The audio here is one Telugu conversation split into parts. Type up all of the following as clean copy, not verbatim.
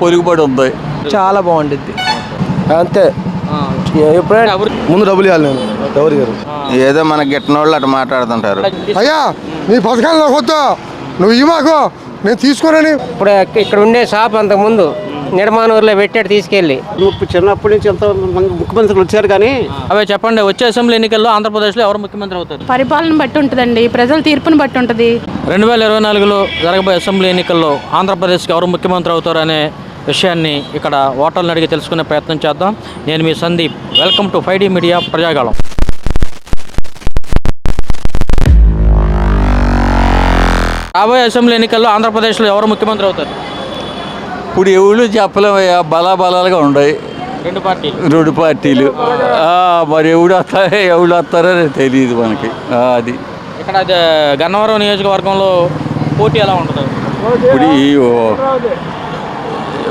పొరుగుబడి ఉంది, చాలా బాగుంటుంది అంతే. ఎప్పుడైనా ముందు డబ్బులు ఇవ్వాలి నేను ఎవరి గారు ఏదో మనకి గిట్టని వాళ్ళు అటు మాట్లాడుతుంటారు. అయ్యా నీ పథకాలు వద్దు, నువ్వు ఇవ్వకు, నేను తీసుకోనని. ఇప్పుడు ఇక్కడ ఉండే షాప్ అంతకుముందు నిర్మాణూరులో పెట్టాడు తీసుకెళ్ళి. చిన్నప్పటి నుంచి ఎంతో ముఖ్యమంత్రులు వచ్చారు కానీ. అవే చెప్పండి, వచ్చే అసెంబ్లీ ఎన్నికల్లో ఆంధ్రప్రదేశ్లో ఎవరు ముఖ్యమంత్రి అవుతారు? పరిపాలన బట్టి ఉంటుందండి, ప్రజల తీర్పుని బట్టి ఉంటుంది. 2024లో జరగబోయే అసెంబ్లీ ఎన్నికల్లో ఆంధ్రప్రదేశ్కి ఎవరు ముఖ్యమంత్రి అవుతారు అనే విషయాన్ని ఇక్కడ ఓటర్లను అడిగి తెలుసుకునే ప్రయత్నం చేద్దాం. నేను మీ Sandeep, welcome to 5D media Prajagalam. రాబోయే అసెంబ్లీ ఎన్నికల్లో ఆంధ్రప్రదేశ్లో ఎవరు ముఖ్యమంత్రి అవుతారు? ఇప్పుడు ఎవరు చెప్పలేమయ్యా, బలాబలాలుగా ఉన్నాయి రెండు పార్టీలు. మరి ఎవడు వస్తారో తెలియదు మనకి. అది ఇక్కడ గన్నవరం నియోజకవర్గంలో పోటీ ఎలా ఉంటుంది?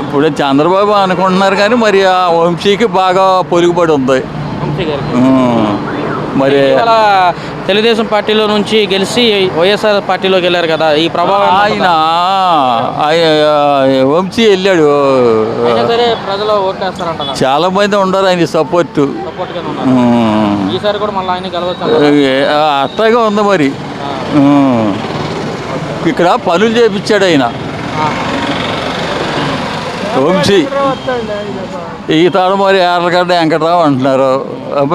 ఇప్పుడు చంద్రబాబు అనుకుంటున్నారు కానీ మరి ఆ వంశీకి బాగా పొరుగుబడి ఉంది. మరి తెలుగుదేశం పార్టీలో నుంచి గెలిచి వైఎస్ఆర్ పార్టీలోకి వెళ్ళారు కదా, ఈ ప్రభావం ఆయన వంశీ వెళ్ళాడు. ప్రజలు ఓటేస్తారంట, చాలా మంది ఉండరు ఆయన సపోర్టు. ఈసారి కూడా మళ్ళీ ఆయన గెలవచ్చు అట్లాగే ఉంది మరి. ఇక్కడ పనులు చేపించాడు ఆయన వంశీ. ఈ తాడు మరి ఏర్లగడ్డ వెంకటరావు అంటున్నారు,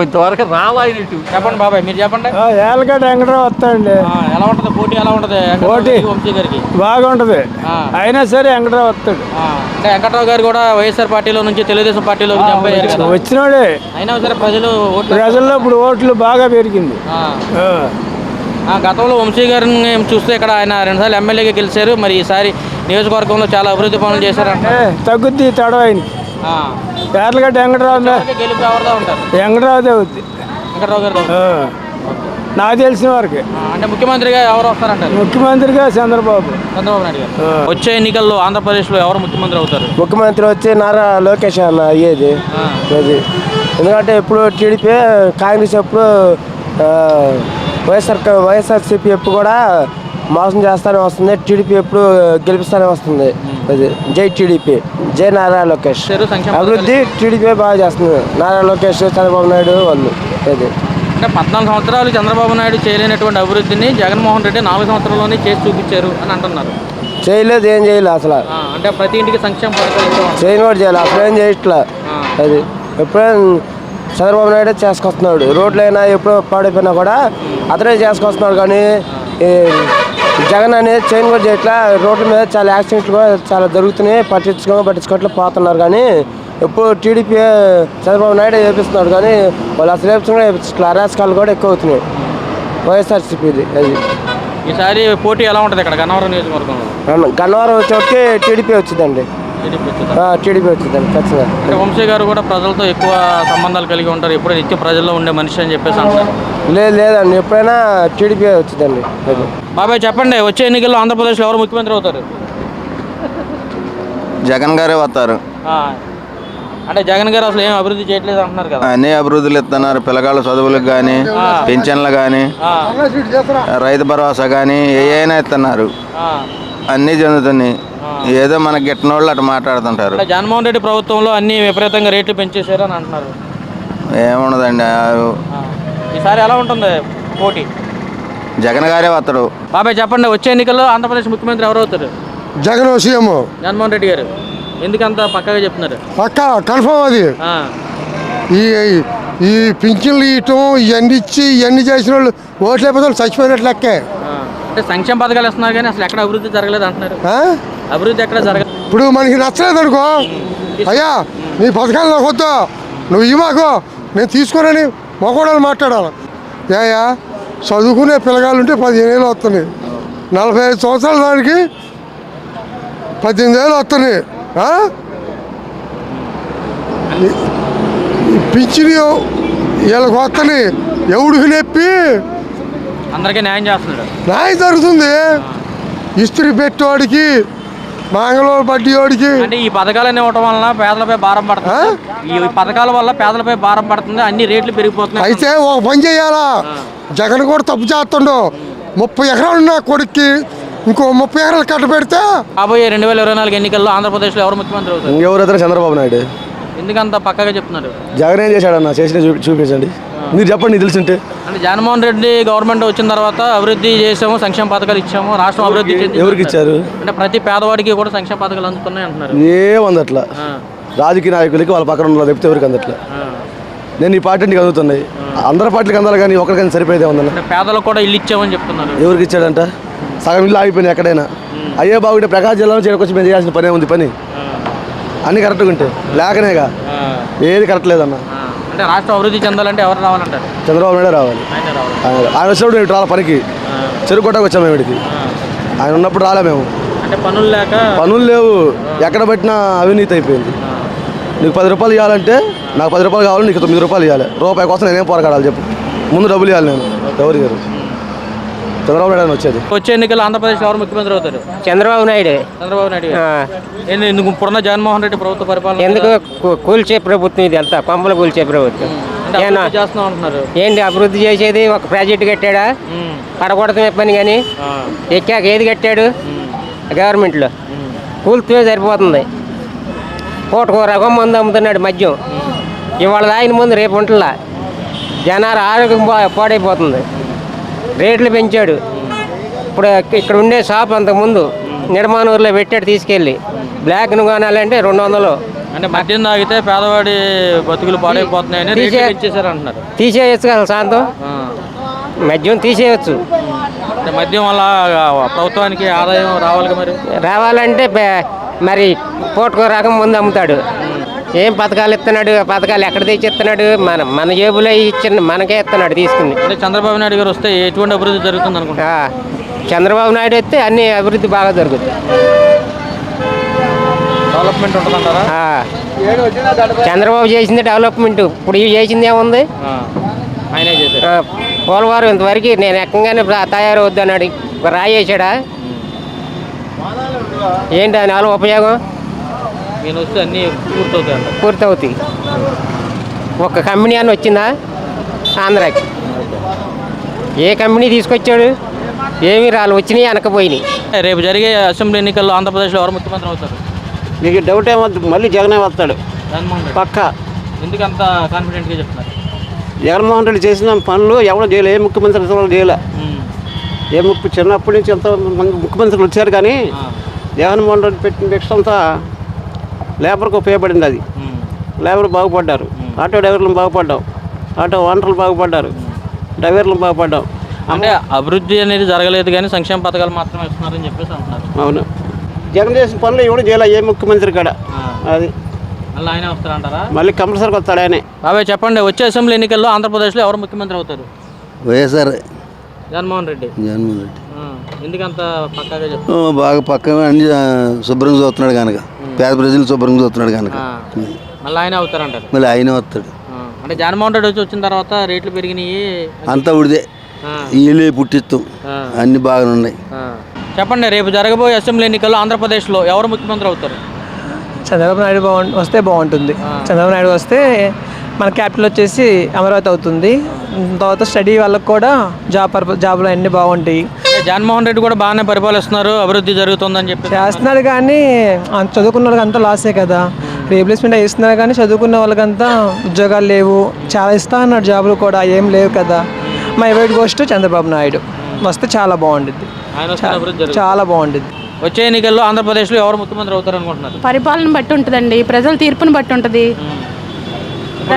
ఇంతవరకు రావాయినట్టు. చెప్పండి బాబాయ్, మీరు చెప్పండి. ఏళ్ళగడ్డ వెంకటరావు వస్తాయండి. ఎలా ఉంటుంది పోటీ? ఎలా ఉంటుంది పోటీ? వంశీ గారికి బాగా ఉంటుంది, అయినా సరే వెంకటరావు వస్తాడు. అంటే వెంకటరావు గారు కూడా వైఎస్ఆర్ పార్టీలో నుంచి తెలుగుదేశం పార్టీలో వచ్చినాడే, అయినా సరే ప్రజల్లో ఇప్పుడు ఓట్లు బాగా పెరిగింది. గతంలో వంశీ గారిని చూస్తే ఇక్కడ ఆయన 2 సార్లు ఎమ్మెల్యేగా గెలిచారు. మరి ఈసారి నియోజకవర్గంలో చాలా అభివృద్ధి పనులు చేశారంటే తగ్గుద్ది తడవ ఆయనకి. ఏర్లగడ్డ వెంకటరావు గెలుపు ఎవరిదా ఉంటారు? వెంకటరావుదే అవుద్ది, వెంకటరావు గారు. నాకు తెలిసిన వరకు. అంటే ముఖ్యమంత్రిగా ఎవరు వస్తారంటారు? ముఖ్యమంత్రిగా చంద్రబాబు నాయుడు గారు. వచ్చే ఎన్నికల్లో ఆంధ్రప్రదేశ్లో ఎవరు ముఖ్యమంత్రి అవుతారు? ముఖ్యమంత్రి వచ్చి నారా లోకేష్ అన్న అయ్యేది అది. ఎందుకంటే ఇప్పుడు టీడీపీ కాంగ్రెస్ ఎప్పుడు వైఎస్ఆర్సీపీ ఎప్పుడు కూడా మోసం చేస్తానే వస్తుంది, టీడీపీ ఎప్పుడు గెలిపిస్తానే వస్తుంది. అది జై టీడీపీ, జై నారా లోకేష్. అభివృద్ధి టీడీపీ బాగా చేస్తుంది, నారా లోకేష్ చంద్రబాబు నాయుడు వాళ్ళు. అది అంటే 14 సంవత్సరాలు చంద్రబాబు నాయుడు చేయలేనటువంటి అభివృద్ధిని జగన్మోహన్ రెడ్డి 4 సంవత్సరాల్లోనే చేసి చూపించారు అని అంటున్నారు. చేయలేదు, ఏం చేయలేదు అసలు. అంటే ప్రతి ఇంటికి సంక్షేమ పథకాలు చేయని కూడా చేయాలి, అసలు ఏం చేయట్లా. అది ఎప్పుడైనా చంద్రబాబు నాయుడు చేసుకొస్తున్నాడు. రోడ్లు అయినా ఎప్పుడు పాడైపోయినా కూడా అతనే చేసుకొస్తున్నాడు. కానీ జగన్ అనేది చేయని కూడా చేయట్లా. రోడ్ల మీద చాలా యాక్సిడెంట్లు కూడా చాలా జరుగుతున్నాయి, పట్టించుకోవట్లే పోతున్నారు. కానీ ఎప్పుడు టీడీపీ చంద్రబాబు నాయుడు వేపిస్తున్నాడు, కానీ వాళ్ళు అసలు వేపించుకుని అరాచకాలు కూడా ఎక్కువ అవుతున్నాయి వైఎస్ఆర్సీపీది. అది ఈసారి పోటీ ఎలా ఉంటుంది ఇక్కడ గన్నవరం నియోజకవర్గంలో? గన్నవరం వచ్చేటికి టీడీపీ వచ్చిందండి, టీడీపీ వచ్చిందండి ఖచ్చితంగా. అంటే వంశీ గారు కూడా ప్రజలతో ఎక్కువ సంబంధాలు కలిగి ఉంటారు, ఎప్పుడు నిత్యం ప్రజల్లో ఉండే మనిషి అని చెప్పేసి అంటారు. లేదండి, ఎప్పుడైనా టీడీపీ వచ్చిందండి. బాబాయ్ చెప్పండి, వచ్చే ఎన్నికల్లో ఆంధ్రప్రదేశ్లో ఎవరు ముఖ్యమంత్రి అవుతారు? జగన్ గారే వస్తారు. అంటే జగన్ గారు అసలు ఏం అభివృద్ధి చేయట్లేదు అంటున్నారు కదా. అన్ని అభివృద్ధులు ఇస్తున్నారు, పిల్లగాళ్ళ చదువులకు కానీ, పెన్షన్లు కానీ, రైతు భరోసా కానీ ఏమైనా ఇస్తున్నారు, అన్నీ జరుగుతున్నాయి. ఏదో మనకి గిట్టని వాళ్ళు అటు మాట్లాడుతుంటారు. జగన్మోహన్ రెడ్డి ప్రభుత్వంలో అన్ని విపరీతంగా రేట్లు పెంచేశారు అని అంటున్నారు. ఏముండదండి, ఈసారి ఎలా ఉంటుంది పోటీ? జగన్ గారే వస్తాడు. బాబాయ్ చెప్పండి, వచ్చే ఎన్నికల్లో ఆంధ్రప్రదేశ్ ముఖ్యమంత్రి ఎవరు అవుతారు? జగన్ సీఎం జగన్మోహన్ రెడ్డి గారు. ఎందుకంత పక్కగా చెప్తున్నారు? పక్క కన్ఫర్మ్ అది. ఈ పింఛన్లు ఇవ్వటం ఇవన్నీ చేసిన వాళ్ళు ఓట్లేకపోతే వాళ్ళు చచ్చిపోయినట్లు లెక్కే. అంటే సంక్షేమ పథకాలు ఇస్తున్నారు కానీ అసలు ఎక్కడ అభివృద్ధి జరగలేదు అంటున్నారు. అభివృద్ధి ఎక్కడ జరగదు. ఇప్పుడు మనకి నచ్చలేదు అనుకో, అయ్యా నీ పథకాలు నాకు వద్దు, నువ్వు ఇవ్వకు, నేను తీసుకోనని మగోడలు మాట్లాడాలి. ఏయా చదువుకునే పిల్లగాళ్ళు ఉంటే 15 ఏళ్ళు వస్తున్నాయి, 45 సంవత్సరాల దానికి 18 ఏళ్ళు వస్తున్నాయి. పింఛని వీళ్ళకి వస్తాయి, ఎవడికి నొప్పి అందరికీ న్యాయం చేస్తున్నాడు. న్యాయం జరుగుతుంది. ఇస్త్రీ పెట్టేవాడికి, మంగళూరు బడ్డీ వాడికి. అంటే ఈ పథకాలన్నీ ఇవ్వటం వల్ల పేదలపై భారం పడుతుంది. ఈ పథకాల వల్ల పేదలపై భారం పడుతుంది, అన్ని రేట్లు పెరిగిపోతున్నాయి. అయితే ఒక పని చేయాలా, జగన్ కూడా తప్పు చేస్తుండో. 30 ఎకరాలు ఉన్న కొడుక్కి ఇంకో 30 ఎకరాలు కట్ట పెడితే రాబోయే 2024 ఎన్నికల్లో ఆంధ్రప్రదేశ్లో ఎవరు ముఖ్యమంత్రి అవుతారు? ఎవరైతే చంద్రబాబు నాయుడు. ఎందుకంత పక్కగా చెప్తున్నారు? జగన్ ఏం చేశాడన్న, చేసిన చూపించండి, మీరు చెప్పండి, నీకు తెలిసింటే. అంటే జగన్మోహన్ రెడ్డి గవర్నమెంట్ వచ్చిన తర్వాత అభివృద్ధి చేసాము, సంక్షేమ పథకాలు ఇచ్చాము, రాష్ట్రం అభివృద్ధి చెందింది ఎవరికి ఇచ్చారు? అంటే ప్రతి పేదవాడికి కూడా సంక్షేమ పథకాలు అందుతున్నాయి అంటున్నారు. ఏమంది అట్లా, రాజకీయ నాయకులకి వాళ్ళ పక్కన ఉన్న చెప్తే ఎవరికి అందట్లా. నేను ఈ పార్టీ నీకు అందుతున్నాయి, అందరి పార్టీలకు అందాలి కానీ ఒకరికైనా సరిపోయేదే ఉందన్న. అంటే పేదలకు కూడా ఇల్లు ఇచ్చామని చెప్తున్నారు. ఎవరికి ఇచ్చాడంట? సగం ఇల్లు ఆగిపోయినాయి ఎక్కడైనా. అయ్యే బాగుంటే ప్రకాశం జిల్లాలో చేరుకొచ్చి మేము చేయాల్సిన పనే ఉంది. పని అన్నీ కరెక్ట్గా ఉంటే లేకనేగా ఏది కరెక్ట్ లేదన్న. అంటే రాష్ట్రం అభివృద్ధి చెందాలంటే ఎవరు రావాలంటారు? చంద్రబాబు నాయుడు రావాలి. ఆయన వచ్చినప్పుడు మేము రాలే పనికి, చెరుకు కొట్టకు వచ్చాము వీడికి. ఆయన ఉన్నప్పుడు రాలే మేము. అంటే పనులు లేక, పనులు లేవు, ఎక్కడ పెట్టినా అవినీతి అయిపోయింది. నీకు 10 రూపాయలు ఇవ్వాలంటే నాకు 10 రూపాయలు కావాలి, నీకు 9 రూపాయలు ఇవ్వాలి. రూపాయి కోసం నేనేం పోరాడాలి చెప్పు? ముందు డబ్బులు ఇవ్వాలి నేను. ఎవరు గారు? చంద్రబాబు నాయుడు వచ్చేది. వచ్చే ఎన్నికల్లో ఆంధ్రప్రదేశ్ ఎవరు ముఖ్యమంత్రి అవుతారు? చంద్రబాబు నాయుడు. చంద్రబాబు నాయుడు. ఎందుకు ఇప్పుడున్న జగన్మోహన్ రెడ్డి ప్రభుత్వ పరిపాలన ఎందుకు కూల్చే ప్రభుత్వం ఇది అంతా, కొంపలు కూల్చే ప్రభుత్వం. చేస్తున్నాం అంటున్నారు. ఏంటి అభివృద్ధి చేసేది? ఒక ప్రాజెక్ట్ కట్టాడా? పడగొడతమే పని కానీ ఎక్కాక ఏది కట్టాడు? గవర్నమెంట్లో కూల్తమే సరిపోతుంది. పూటకో రకం మందు అమ్ముతున్నాడు మద్యం. ఇవాళ తాగిన ముందు రేపు ఉంటలా. జనాలు ఆరోగ్యం పాడైపోతుంది. రేట్లు పెంచాడు. ఇప్పుడు ఇక్కడ ఉండే షాప్ అంతకుముందు నిడమానూరులో పెట్టాడు, తీసుకెళ్ళి బ్లాక్ను కొనాలంటే 200. అంటే మద్యం తాగితే పేదవాడి బతుకులు పాడైపోతున్నాయని ఇచ్చేసారు అంటున్నారు. తీసేయచ్చు కదా శాంతం, మద్యం తీసేయచ్చు. అంటే మద్యం వల్ల ప్రభుత్వానికి ఆదాయం రావాలి. మరి రావాలంటే మరి పూటకో రకం ముందు అమ్ముతాడు. ఏం పథకాలు ఇస్తున్నాడు? పథకాలు ఎక్కడ తెచ్చి ఇస్తున్నాడు? మన జేబులో ఇచ్చిన మనకే ఇస్తున్నాడు తీసుకుని. అంటే చంద్రబాబు నాయుడు గారు వస్తే ఎటువంటి అభివృద్ధి జరుగుతుంది అనుకుంటా? చంద్రబాబు నాయుడు వస్తే అన్ని అభివృద్ధి బాగా జరుగుతుంది. డెవలప్మెంట్ ఉంటుందంటారా? చంద్రబాబు చేసింది డెవలప్మెంట్. ఇప్పుడు ఇవి చేసింది ఏముంది? ఆయనే చేశారు. పోలవరం ఇంతవరకు నేను ఎక్కగానే తయారవుద్దన్నాడు, రాయేసాడా? ఏంటి దానివల్ల ఉపయోగం? నేను వస్తే అన్నీ పూర్తవుతాయి. ఒక కంపెనీ అని వచ్చిందా ఆంధ్రాకి? ఏ కంపెనీ తీసుకొచ్చాడు? ఏమీ రాళ్ళు వచ్చినాయి, వెనకపోయినాయి. రేపు జరిగే అసెంబ్లీ ఎన్నికల్లో ఆంధ్రప్రదేశ్లో ఎవరు ముఖ్యమంత్రి అవుతారు? నీకు డౌట్ ఏమవుతుంది? మళ్ళీ జగనే వస్తాడు పక్క. ఎందుకు అంత కాన్ఫిడెంట్గా చెప్తున్నారు? జగన్మోహన్ రెడ్డి చేసిన పనులు ఎవరు చేయలే, ఏ ముఖ్యమంత్రి చేయలే. చిన్నప్పటి నుంచి ఎంతో మంది ముఖ్యమంత్రులు వచ్చారు కానీ జగన్మోహన్ రెడ్డి పెట్టిన నెక్స్ట్ అంతా లేబర్కి ఉపయోగపడింది. అది లేబర్ బాగుపడ్డారు, ఆటో డ్రైవర్లు బాగుపడ్డాం, ఆటో ఓనర్లు బాగుపడ్డారు, డ్రైవర్లు బాగుపడ్డాం. అంటే అభివృద్ధి అనేది జరగలేదు కానీ సంక్షేమ పథకాలు మాత్రమే ఇస్తున్నారని చెప్పేసి అంటున్నారు. అవును, జగన్ చేసిన పనులు ఎవరు చేయలే, ఏ ముఖ్యమంత్రి కాడ. అది మళ్ళీ ఆయనే వస్తారంటారా? మళ్ళీ కంపల్సరీగా వస్తాడు ఆయనే. బాబాయ్ చెప్పండి, వచ్చే అసెంబ్లీ ఎన్నికల్లో ఆంధ్రప్రదేశ్లో ఎవరు ముఖ్యమంత్రి అవుతారు? వైఎస్ఆర్ జగన్మోహన్ రెడ్డి. జగన్మోహన్ రెడ్డి ఎందుకంత పక్కాగా చెప్తారు? బాగా పక్కగా అన్ని శుభ్రంగా చూస్తున్నాడు కనుక, పేద ప్రజలు శుభ్రంగా చూస్తున్నాడు కనుక మళ్ళీ ఆయనే అవుతారంటారు. మళ్ళీ ఆయనే వస్తాడు. అంటే జగన్మోహన్ రెడ్డి వచ్చి వచ్చిన తర్వాత రేట్లు పెరిగినాయి అంతా ఉడిదే, వీళ్ళే పుట్టిస్తాం, అన్ని బాగానే ఉన్నాయి. చెప్పండి, రేపు జరగబోయే అసెంబ్లీ ఎన్నికల్లో ఆంధ్రప్రదేశ్లో ఎవరు ముఖ్యమంత్రి అవుతారు? చంద్రబాబు నాయుడు వస్తే బాగుంటుంది. చంద్రబాబు నాయుడు వస్తే మన క్యాపిటల్ వచ్చేసి అమరావతి అవుతుంది. తర్వాత స్టడీ వాళ్ళకి కూడా జాబ్లు అన్నీ బాగుంటాయి. జగన్మోహన్ రెడ్డి కూడా బాగానే పరిపాలిస్తున్నారు, అభివృద్ధి జరుగుతుందని చెప్పి చేస్తున్నారు కానీ చదువుకున్న వాళ్ళకంతా లాసే కదా. రీప్లేస్మెంట్ ఇస్తున్నారు కానీ చదువుకున్న వాళ్ళకంతా ఉద్యోగాలు లేవు. చాలా ఇస్తా అన్నాడు, జాబులు కూడా ఏం లేవు కదా. My white ghost Chandrababu Naidu వస్తే చాలా బాగుంటుంది, చాలా బాగుంటుంది. వచ్చే ఎన్నికల్లో ఆంధ్రప్రదేశ్లో ఎవరు ముఖ్యమంత్రి అవుతారు అనుకుంటున్నారు? పరిపాలన బట్టి ఉంటుందండి, ప్రజల తీర్పుని బట్టి ఉంటుంది.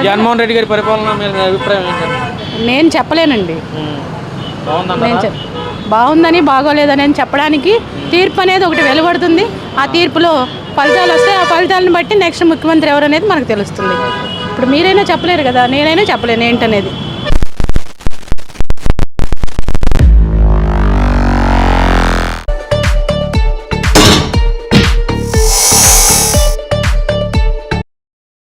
జగన్మోహన్ రెడ్డి గారి పరిపాలన మీద అభిప్రాయం ఏంటంటే? నేను చెప్పలేనండి. బాగుందని బాగోలేదని అని చెప్పడానికి తీర్పు అనేది ఒకటి వెలువడుతుంది. ఆ తీర్పులో ఫలితాలు వస్తే ఆ ఫలితాలను బట్టి నెక్స్ట్ ముఖ్యమంత్రి ఎవరు అనేది మనకు తెలుస్తుంది. ఇప్పుడు మీరైనా చెప్పలేరు కదా, నేనైనా చెప్పలేను ఏంటనేది.